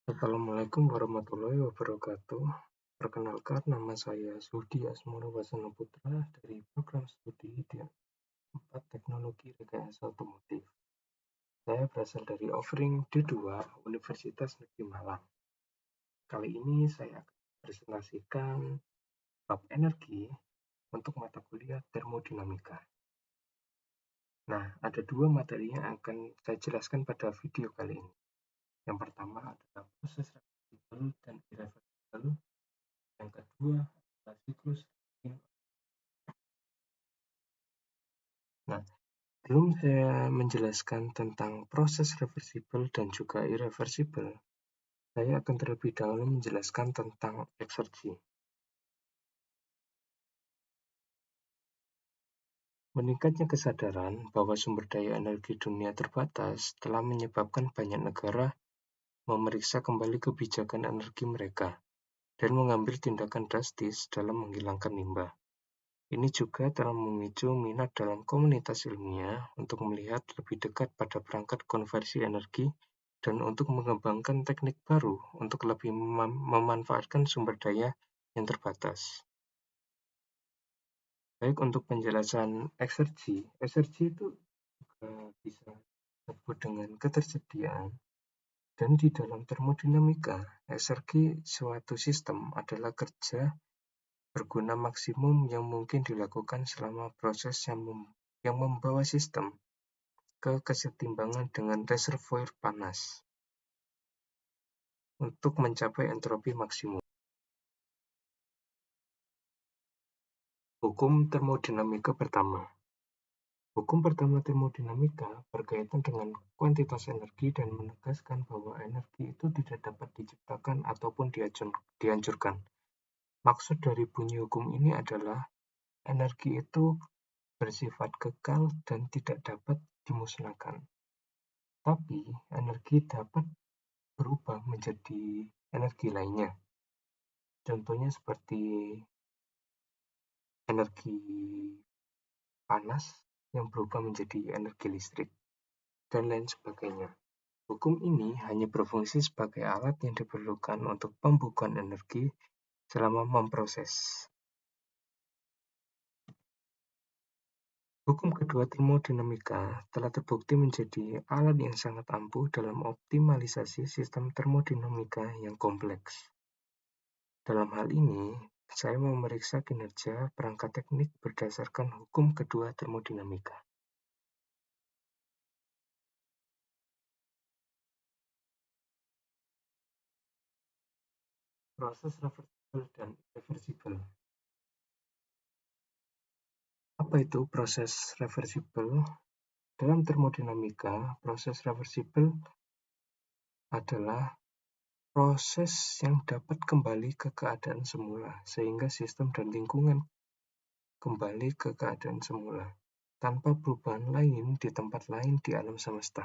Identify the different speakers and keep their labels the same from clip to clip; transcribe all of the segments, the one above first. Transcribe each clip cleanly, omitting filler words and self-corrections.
Speaker 1: Assalamualaikum warahmatullahi wabarakatuh. Perkenalkan, nama saya Sudi Asmoro Wasana Putra dari program studi di 4 Teknologi Rekayasa Otomotif. Saya berasal dari offering D2 Universitas Negeri Malang. Kali ini saya akan presentasikan bab energi untuk mata kuliah termodinamika. Nah, ada dua materi yang akan saya jelaskan pada video kali ini. Yang pertama adalah proses reversibel dan irreversibel. Yang kedua adalah siklus. Nah, sebelum saya menjelaskan tentang proses reversibel dan juga irreversibel, saya akan terlebih dahulu menjelaskan tentang eksergi. Meningkatnya kesadaran bahwa sumber daya energi dunia terbatas telah menyebabkan banyak negara memeriksa kembali kebijakan energi mereka dan mengambil tindakan drastis dalam menghilangkan limbah. Ini juga telah memicu minat dalam komunitas ilmiah untuk melihat lebih dekat pada perangkat konversi energi dan untuk mengembangkan teknik baru untuk lebih memanfaatkan sumber daya yang terbatas. Baik, untuk penjelasan eksergi itu juga bisa disebut dengan ketersediaan. Dan di dalam termodinamika, eksergi suatu sistem adalah kerja berguna maksimum yang mungkin dilakukan selama proses yang membawa sistem ke kesetimbangan dengan reservoir panas untuk mencapai entropi maksimum. Hukum termodinamika pertama. Hukum pertama termodinamika berkaitan dengan kuantitas energi dan menegaskan bahwa energi itu tidak dapat diciptakan ataupun dihancurkan. Maksud dari bunyi hukum ini adalah energi itu bersifat kekal dan tidak dapat dimusnahkan. Tapi energi dapat berubah menjadi energi lainnya. Contohnya seperti energi panas yang berubah menjadi energi listrik, dan lain sebagainya. Hukum ini hanya berfungsi sebagai alat yang diperlukan untuk pembukuan energi selama memproses. Hukum kedua termodinamika telah terbukti menjadi alat yang sangat ampuh dalam optimalisasi sistem termodinamika yang kompleks. Dalam hal ini, saya memeriksa kinerja perangkat teknik berdasarkan hukum kedua termodinamika. Proses reversibel dan irreversibel. Apa itu proses reversibel? Dalam termodinamika, proses reversibel adalah proses yang dapat kembali ke keadaan semula, sehingga sistem dan lingkungan kembali ke keadaan semula, tanpa perubahan lain di tempat lain di alam semesta.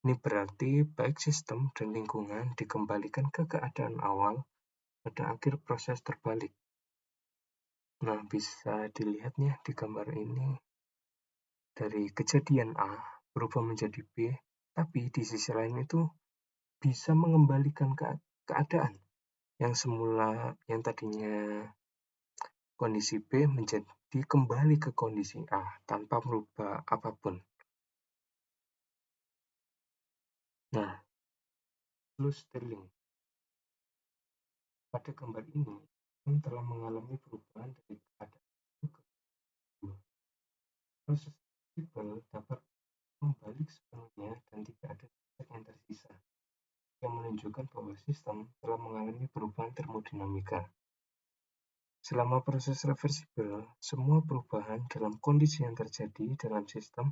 Speaker 1: Ini berarti baik sistem dan lingkungan dikembalikan ke keadaan awal pada akhir proses terbalik. Nah, bisa dilihatnya di gambar ini. Dari kejadian A berubah menjadi B, tapi di sisi lain itu bisa mengembalikan keadaan yang semula, yang tadinya kondisi B menjadi kembali ke kondisi A tanpa merubah apapun. Nah, Louis Stirling. Pada gambar ini, telah mengalami perubahan dari keadaan satu ke kedua. Proses reversibel dapat membalik sepenuhnya dan tidak ada efek yang tersisa, yang menunjukkan bahwa sistem telah mengalami perubahan termodinamika. Selama proses reversibel, semua perubahan dalam kondisi yang terjadi dalam sistem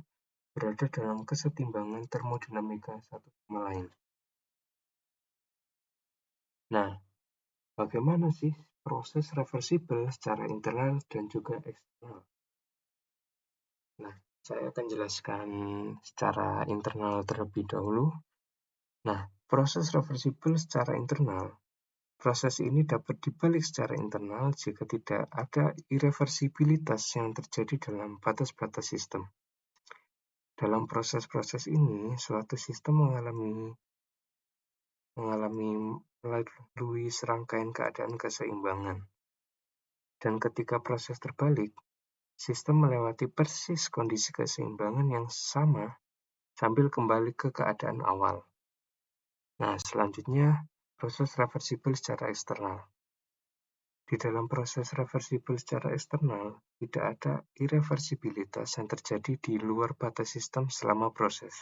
Speaker 1: berada dalam kesetimbangan termodinamika satu sama lain. Nah, bagaimana sih proses reversibel secara internal dan juga eksternal? Nah, saya akan jelaskan secara internal terlebih dahulu. Nah, proses reversibel secara internal. Proses ini dapat dibalik secara internal jika tidak ada irreversibilitas yang terjadi dalam batas-batas sistem. Dalam proses-proses ini, suatu sistem mengalami melalui serangkaian keadaan keseimbangan. Dan ketika proses terbalik, sistem melewati persis kondisi keseimbangan yang sama sambil kembali ke keadaan awal. Nah, selanjutnya proses reversibel secara eksternal. Di dalam proses reversibel secara eksternal, tidak ada irreversibilitas yang terjadi di luar batas sistem selama proses.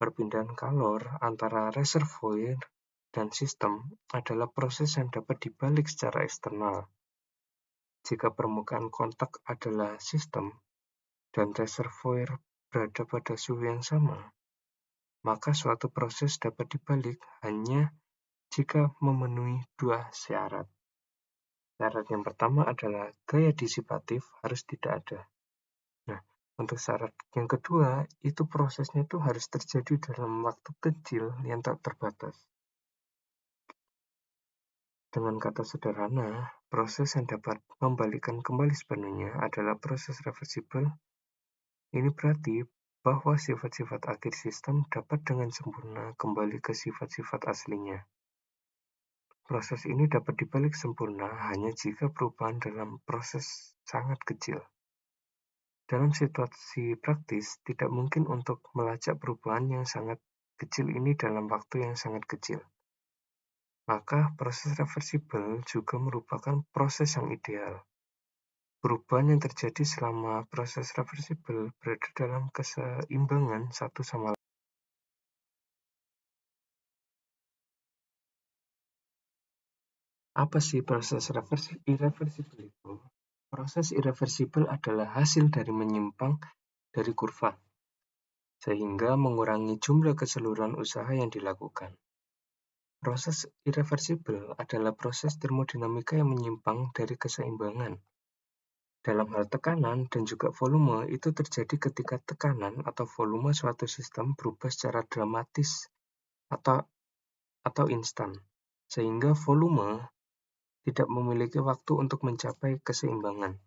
Speaker 1: Perpindahan kalor antara reservoir dan sistem adalah proses yang dapat dibalik secara eksternal. Jika permukaan kontak adalah sistem dan reservoir berada pada suhu yang sama, maka suatu proses dapat dibalik hanya jika memenuhi dua syarat. Syarat yang pertama adalah gaya disipatif harus tidak ada. Nah, untuk syarat yang kedua, itu prosesnya itu harus terjadi dalam waktu kecil yang tak terbatas. Dengan kata sederhana, proses yang dapat membalikkan kembali sepenuhnya adalah proses reversibel. Ini berarti bahwa sifat-sifat akhir sistem dapat dengan sempurna kembali ke sifat-sifat aslinya. Proses ini dapat dibalik sempurna hanya jika perubahan dalam proses sangat kecil. Dalam situasi praktis, tidak mungkin untuk melacak perubahan yang sangat kecil ini dalam waktu yang sangat kecil. Maka proses reversibel juga merupakan proses yang ideal. Perubahan yang terjadi selama proses reversibel berada dalam keseimbangan satu sama lain. Apa sih proses irreversibel itu? Proses irreversibel adalah hasil dari menyimpang dari kurva, sehingga mengurangi jumlah keseluruhan usaha yang dilakukan. Proses irreversibel adalah proses termodinamika yang menyimpang dari keseimbangan. Dalam hal tekanan dan juga volume, itu terjadi ketika tekanan atau volume suatu sistem berubah secara dramatis atau instan, sehingga volume tidak memiliki waktu untuk mencapai keseimbangan.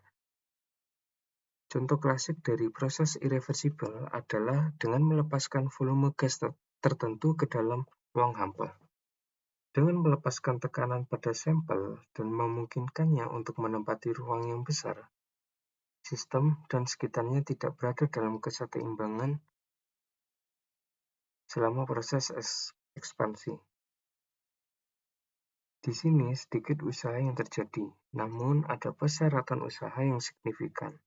Speaker 1: Contoh klasik dari proses irreversibel adalah dengan melepaskan volume gas tertentu ke dalam ruang hampa. Dengan melepaskan tekanan pada sampel dan memungkinkannya untuk menempati ruang yang besar, sistem dan sekitarnya tidak berada dalam keseimbangan selama proses ekspansi. Di sini sedikit usaha yang terjadi, namun ada persyaratan usaha yang signifikan.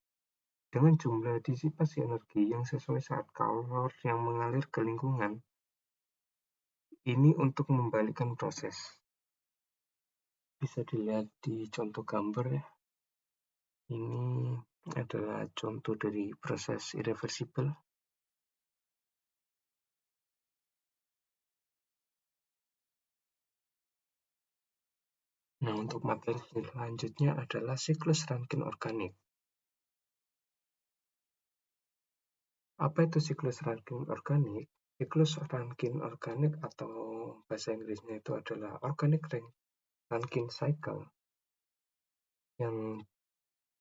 Speaker 1: Dengan jumlah disipasi energi yang sesuai saat kalor yang mengalir ke lingkungan, ini untuk membalikkan proses. Bisa dilihat di contoh gambar ya. Ini adalah contoh dari proses irreversibel. Nah, untuk materi selanjutnya adalah siklus Rankine organik. Apa itu siklus Rankine organik? Siklus Rankine organik atau bahasa Inggrisnya itu adalah Organic Rankine Cycle yang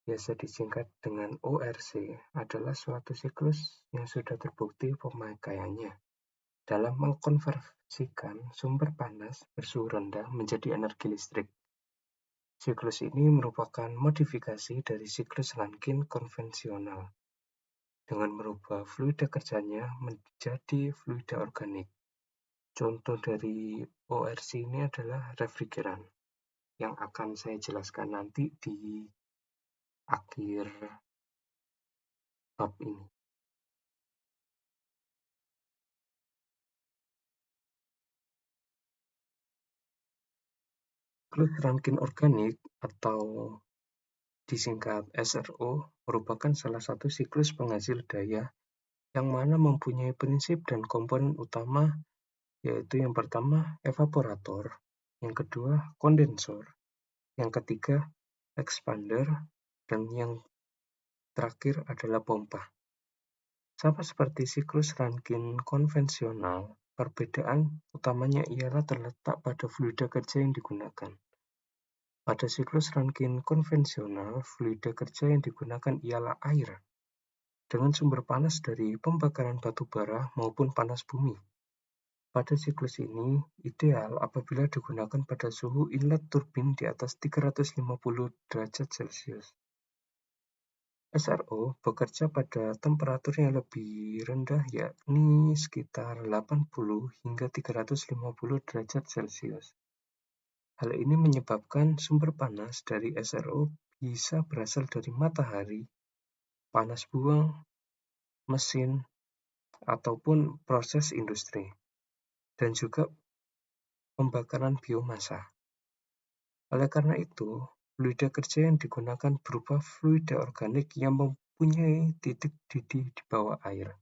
Speaker 1: biasa disingkat dengan ORC adalah suatu siklus yang sudah terbukti pemakaiannya dalam mengkonversikan sumber panas bersuhu rendah menjadi energi listrik. Siklus ini merupakan modifikasi dari siklus Rankine konvensional dengan merubah fluida kerjanya menjadi fluida organik. Contoh dari ORC ini adalah refrigeran yang akan saya jelaskan nanti di akhir bab ini. Siklus Rankine organik atau disingkat SRO merupakan salah satu siklus penghasil daya yang mana mempunyai prinsip dan komponen utama, yaitu yang pertama evaporator, yang kedua kondensor, yang ketiga expander, dan yang terakhir adalah pompa. Sama seperti siklus Rankine konvensional, perbedaan utamanya ialah terletak pada fluida kerja yang digunakan. Pada siklus Rankine konvensional, fluida kerja yang digunakan ialah air, dengan sumber panas dari pembakaran batu bara maupun panas bumi. Pada siklus ini, ideal apabila digunakan pada suhu inlet turbin di atas 350 derajat Celcius. SRO bekerja pada temperatur yang lebih rendah, yakni sekitar 80 hingga 350 derajat Celcius. Hal ini menyebabkan sumber panas dari SRO bisa berasal dari matahari, panas buang, mesin, ataupun proses industri, dan juga pembakaran biomasa. Oleh karena itu, fluida kerja yang digunakan berupa fluida organik yang mempunyai titik didih di bawah air.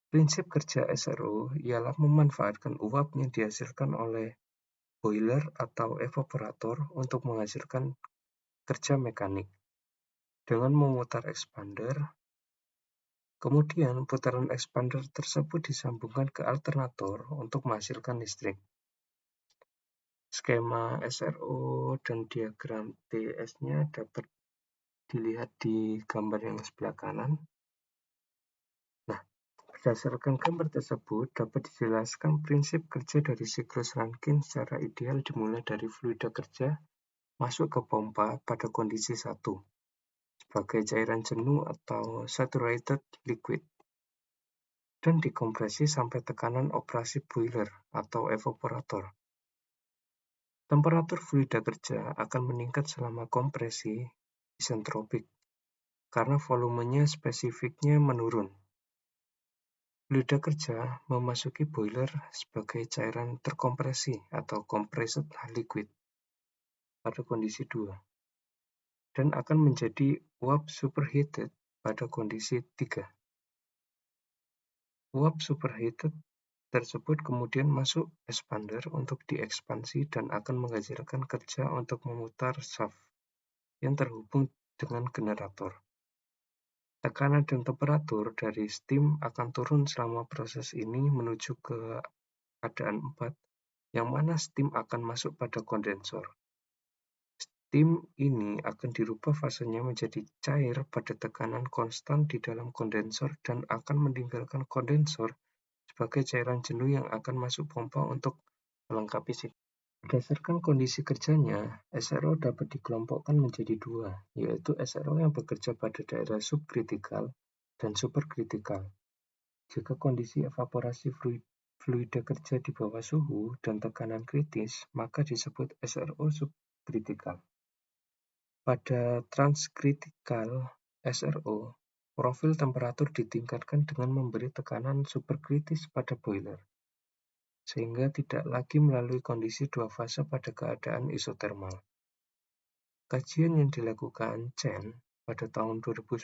Speaker 1: Prinsip kerja SRO ialah memanfaatkan uap yang dihasilkan oleh boiler atau evaporator untuk menghasilkan kerja mekanik. Dengan memutar expander, kemudian putaran expander tersebut disambungkan ke alternator untuk menghasilkan listrik. Skema SRO dan diagram TS-nya dapat dilihat di gambar yang sebelah kanan. Nah, berdasarkan gambar tersebut dapat dijelaskan prinsip kerja dari siklus Rankine secara ideal dimulai dari fluida kerja masuk ke pompa pada kondisi 1 sebagai cairan jenuh atau saturated liquid dan dikompresi sampai tekanan operasi boiler atau evaporator. Temperatur fluida kerja akan meningkat selama kompresi isentropik karena volumenya spesifiknya menurun. Fluida kerja memasuki boiler sebagai cairan terkompresi atau compressed liquid pada kondisi 2 dan akan menjadi uap superheated pada kondisi 3. Uap superheated tersebut kemudian masuk expander untuk diekspansi dan akan menghasilkan kerja untuk memutar shaft yang terhubung dengan generator. Tekanan dan temperatur dari steam akan turun selama proses ini menuju ke keadaan 4, yang mana steam akan masuk pada kondensor. Steam ini akan dirubah fasenya menjadi cair pada tekanan konstan di dalam kondensor dan akan meninggalkan kondensor sebagai cairan jenuh yang akan masuk pompa untuk melengkapi siklus. Berdasarkan kondisi kerjanya, SRO dapat dikelompokkan menjadi 2, yaitu SRO yang bekerja pada daerah subkritikal dan superkritikal. Jika kondisi evaporasi fluida kerja di bawah suhu dan tekanan kritis, maka disebut SRO subkritikal. Pada transkritikal SRO, profil temperatur ditingkatkan dengan memberi tekanan superkritis pada boiler, sehingga tidak lagi melalui kondisi 2 fase pada keadaan isotermal. Kajian yang dilakukan Chen pada tahun 2010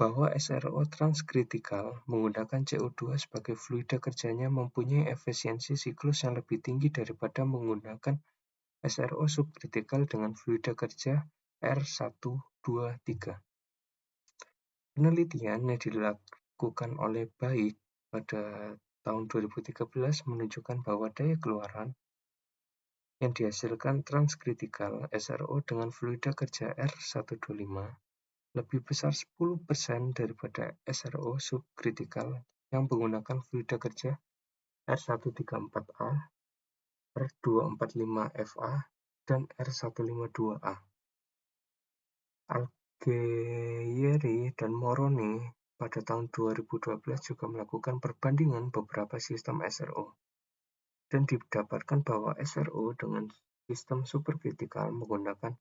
Speaker 1: bahwa SRO transkritikal menggunakan CO2 sebagai fluida kerjanya mempunyai efisiensi siklus yang lebih tinggi daripada menggunakan SRO subkritikal dengan fluida kerja R123. Penelitian yang dilakukan oleh Baik pada tahun 2013 menunjukkan bahwa daya keluaran yang dihasilkan transkritikal SRO dengan fluida kerja R125 lebih besar 10% daripada SRO subkritikal yang menggunakan fluida kerja R134A, R245FA, dan R152A. Alghieri dan Moroni pada tahun 2012 juga melakukan perbandingan beberapa sistem SRO dan didapatkan bahwa SRO dengan sistem superkritikal menggunakan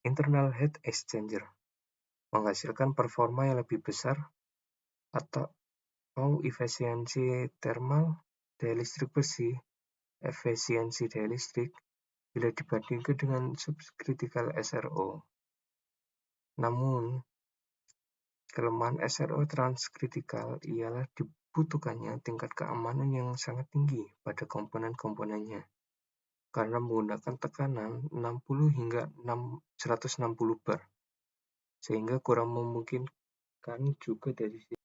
Speaker 1: internal heat exchanger menghasilkan performa yang lebih besar atau efisiensi thermal daya listrik bersih, efisiensi daya listrik bila dibandingkan dengan subkritikal SRO. Namun, kelemahan SRO transkritikal ialah dibutuhkannya tingkat keamanan yang sangat tinggi pada komponen-komponennya, karena menggunakan tekanan 60 hingga 160 bar, sehingga kurang memungkinkan juga dari sisi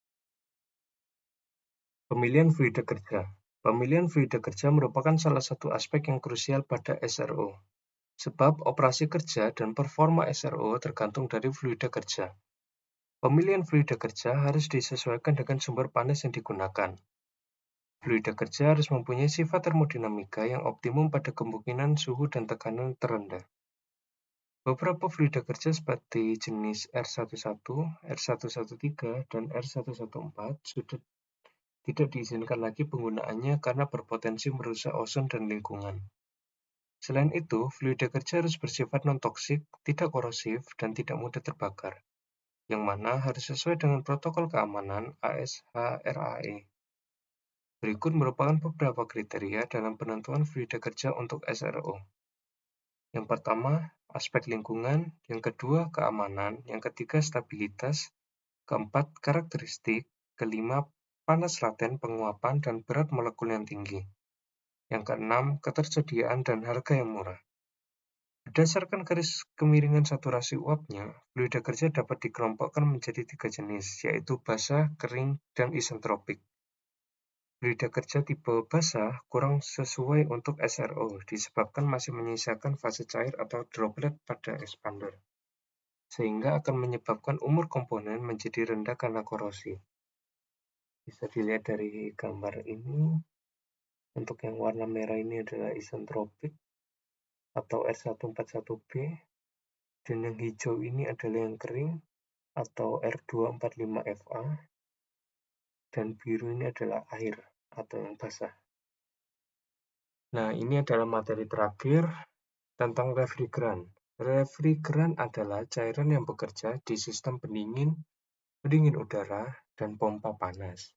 Speaker 1: pemilihan fluida kerja. Pemilihan fluida kerja merupakan salah satu aspek yang krusial pada SRO, sebab operasi kerja dan performa SRO tergantung dari fluida kerja. Pemilihan fluida kerja harus disesuaikan dengan sumber panas yang digunakan. Fluida kerja harus mempunyai sifat termodinamika yang optimum pada kemungkinan suhu dan tekanan terendah. Beberapa fluida kerja seperti jenis R11, R113, dan R114 sudah tidak diizinkan lagi penggunaannya karena berpotensi merusak ozon dan lingkungan. Selain itu, fluida kerja harus bersifat non-toksik, tidak korosif, dan tidak mudah terbakar, yang mana harus sesuai dengan protokol keamanan ASHRAE. Berikut merupakan beberapa kriteria dalam penentuan fluida kerja untuk SRO. Yang pertama, aspek lingkungan, yang kedua, keamanan, yang ketiga, stabilitas, keempat, karakteristik, kelima, panas laten penguapan dan berat molekul yang tinggi. Yang keenam, ketersediaan dan harga yang murah. Berdasarkan garis kemiringan saturasi uapnya, fluida kerja dapat dikelompokkan menjadi 3 jenis, yaitu basah, kering, dan isentropik. Fluida kerja tipe basah kurang sesuai untuk SRO, disebabkan masih menyisakan fase cair atau droplet pada expander, sehingga akan menyebabkan umur komponen menjadi rendah karena korosi. Bisa dilihat dari gambar ini, untuk yang warna merah ini adalah isentropik atau R141B, dan yang hijau ini adalah yang kering atau R245FA, dan biru ini adalah air atau yang basah. Nah, ini adalah materi terakhir tentang refrigeran. Refrigeran adalah cairan yang bekerja di sistem pendingin udara, dan pompa panas.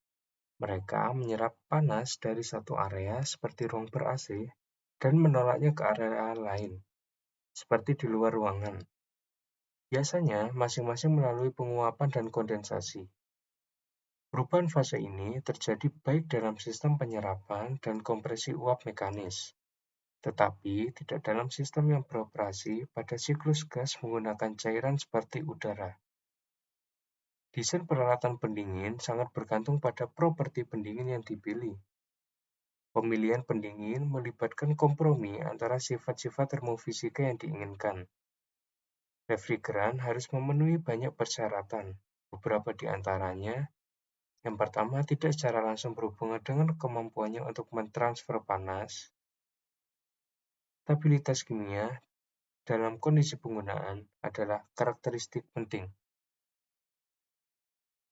Speaker 1: Mereka menyerap panas dari satu area seperti ruang ber-AC dan menolaknya ke area lain, seperti di luar ruangan. Biasanya, masing-masing melalui penguapan dan kondensasi. Perubahan fase ini terjadi baik dalam sistem penyerapan dan kompresi uap mekanis, tetapi tidak dalam sistem yang beroperasi pada siklus gas menggunakan cairan seperti udara. Desain peralatan pendingin sangat bergantung pada properti pendingin yang dipilih. Pemilihan pendingin melibatkan kompromi antara sifat-sifat termofisika yang diinginkan. Refrigeran harus memenuhi banyak persyaratan, beberapa di antaranya. Yang pertama, tidak secara langsung berhubungan dengan kemampuannya untuk mentransfer panas. Stabilitas kimia dalam kondisi penggunaan adalah karakteristik penting.